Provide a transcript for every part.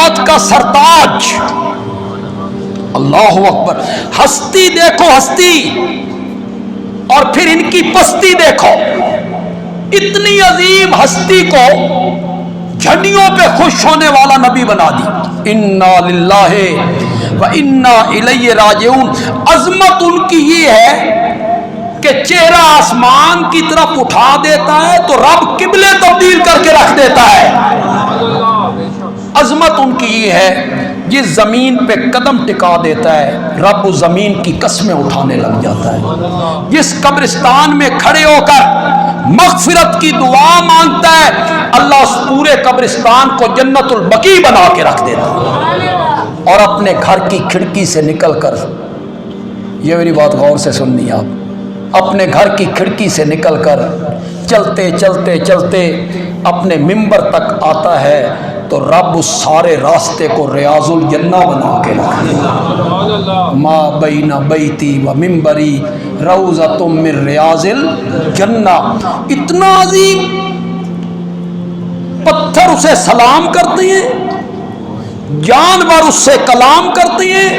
قیامت کا سرتاج۔ اللہ اکبر، ہستی دیکھو ہستی، اور پھر ان کی پستی دیکھو۔ اتنی عظیم ہستی کو جھنڈیوں پہ خوش ہونے والا نبی بنا دی۔ انا للہ و انا الیہ راجعون۔ عظمت ان کی یہ ہے کہ چہرہ آسمان کی طرف اٹھا دیتا ہے تو رب قبلے تبدیل کر کے رکھ دیتا ہے۔ عظمت ان کی یہ ہے، جس زمین پہ قدم ٹکا دیتا ہے رب اس زمین کی قسمیں اٹھانے لگ جاتا ہے۔ جس قبرستان میں کھڑے ہو کر مغفرت کی دعا مانگتا ہے اللہ اس پورے قبرستان کو جنت البقیع بنا کے رکھ دیتا ہے۔ اور اپنے گھر کی کھڑکی سے نکل کر، یہ میری بات غور سے سننی آپ، اپنے گھر کی کھڑکی سے نکل کر چلتے چلتے چلتے اپنے ممبر تک آتا ہے تو رب اس سارے راستے کو ریاض الجنہ بنا کے رکھ دیتا۔ ما بین بیتی و ممبری روضۃ من ریاض الجنہ۔ اتنا عظیم، پتھر اسے سلام کرتے ہیں، جانور اس سے کلام کرتے ہیں،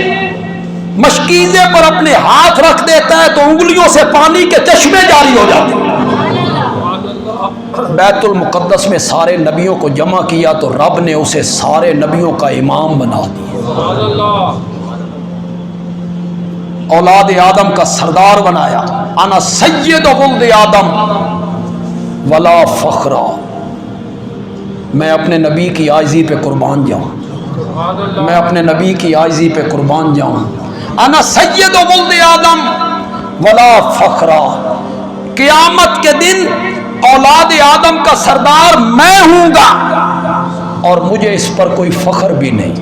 مشکیزے پر اپنے ہاتھ رکھ دیتا ہے تو انگلیوں سے پانی کے چشمے جاری ہو جاتے ہیں۔ بیت المقدس میں سارے نبیوں کو جمع کیا تو رب نے اسے سارے نبیوں کا امام بنا دیا، اولاد آدم کا سردار بنایا۔ انا سید ولد آدم ولا فخر۔ میں اپنے نبی کی عاجزی پہ قربان جاؤں، میں اپنے نبی کی عاجزی پہ قربان جاؤں۔ انا سید ولد آدم ولا فخر۔ قیامت کے دن اولاد آدم کا سردار میں ہوں گا اور مجھے اس پر کوئی فخر بھی نہیں۔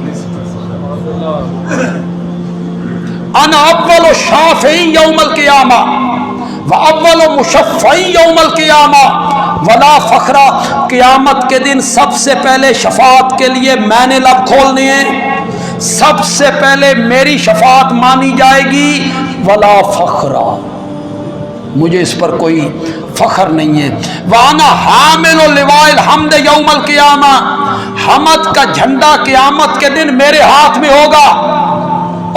انا اول شافع یوم القیامہ واول مشفع یوم القیامہ ولا فخر۔ قیامت کے دن سب سے پہلے شفاعت کے لیے میں نے لب کھولنے ہیں، سب سے پہلے میری شفاعت مانی جائے گی، ولا فخر، مجھے اس پر کوئی فخر نہیں ہے۔ وَأَنَا حَامِلُ لِوَاءِ الْحَمْدِ يَوْمَ الْقِيَامَةِ۔ حمد کا جھنڈا قیامت کے دن میرے ہاتھ میں ہوگا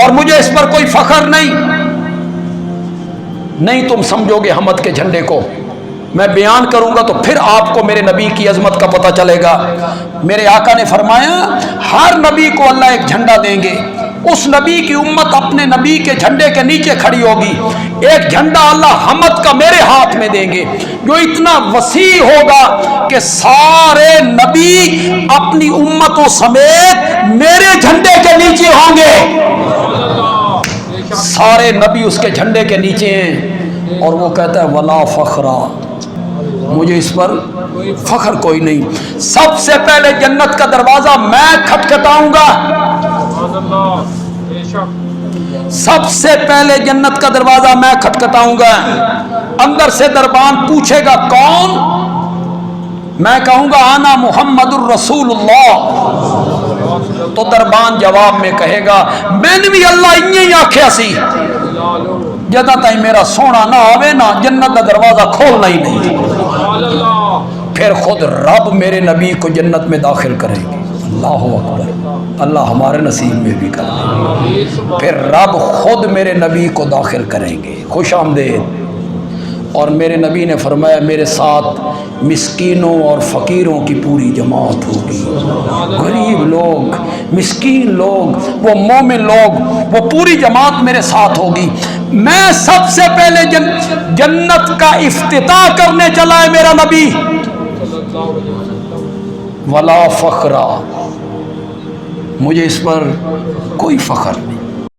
اور مجھے اس پر کوئی فخر نہیں۔ تم سمجھو گے حمد کے جھنڈے کو، میں بیان کروں گا تو پھر آپ کو میرے نبی کی عظمت کا پتہ چلے گا۔ میرے آقا نے فرمایا ہر نبی کو اللہ ایک جھنڈا دیں گے، اس نبی کی امت اپنے نبی کے جھنڈے کے نیچے کھڑی ہوگی۔ ایک جھنڈا اللہ حمد کا میرے ہاتھ میں دیں گے جو اتنا وسیع ہوگا کہ سارے نبی اپنی امتوں سمیت میرے جھنڈے کے نیچے ہوں گے۔ سارے نبی اس کے جھنڈے کے نیچے ہیں اور وہ کہتا ہے ولا فخرا، مجھے اس پر فخر کوئی نہیں۔ سب سے پہلے جنت کا دروازہ میں کھٹکھٹاؤں گا، سب سے پہلے جنت کا دروازہ میں کھٹکھٹاؤں گا۔ اندر سے دربان پوچھے گا کون؟ میں کہوں گا انا محمد الرسول اللہ، تو دربان جواب میں کہے گا میں نے بھی اللہ انہی آکھیا سی، جدہ تائیں میرا سونا نہ آوے نا جنت کا دروازہ کھولنا ہی نہیں۔ پھر خود رب میرے نبی کو جنت میں داخل کریں گے۔ اللہ اکبر، اللہ ہمارے نصیب میں بھی کر دے۔ پھر رب خود میرے نبی کو داخل کریں گے، خوش آمدید۔ اور میرے نبی نے فرمایا میرے ساتھ مسکینوں اور فقیروں کی پوری جماعت ہوگی، غریب لوگ، مسکین لوگ، وہ مومن لوگ، وہ پوری جماعت میرے ساتھ ہوگی۔ میں سب سے پہلے جنت کا افتتاح کرنے چلا ہے میرا نبی، ولا فخرا، مجھے اس پر کوئی فخر نہیں۔